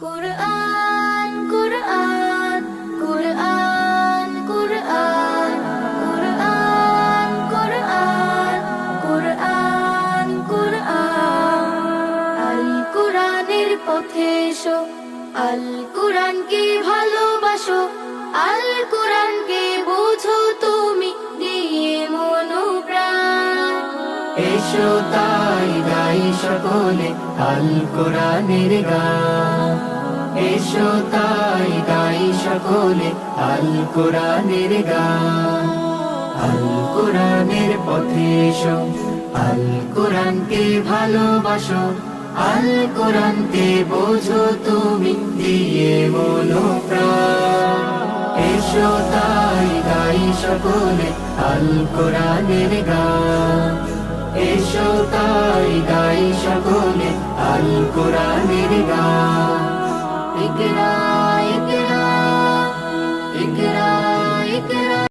কুরআন কুরআন কুরআন কুরআন কুরআন কুরআন কুরআন কুরআন আল কুরআনের পথে এসো, আল কুরআনকে ভালোবাসো, আল কুরআনকে বুঝো তুমি দিয়ে মনোপ্রাণ। এসো তাই গাই সকলে আল কোরআনের গান, এসো তাই গাই সকলে আল কোরআনের গান। আল কোরআনের পথে এসো, আল কোরআনকে ভালোবাসো, আল কোরআনকে বোঝো তুমি দিয়ে মনোপ্রাণ। এসো তাই গাই সকলে আল কোরআনের গান, এসো তাই গাই সকলে আল কোরআনের গান। ইকরা ইকরা ইকরা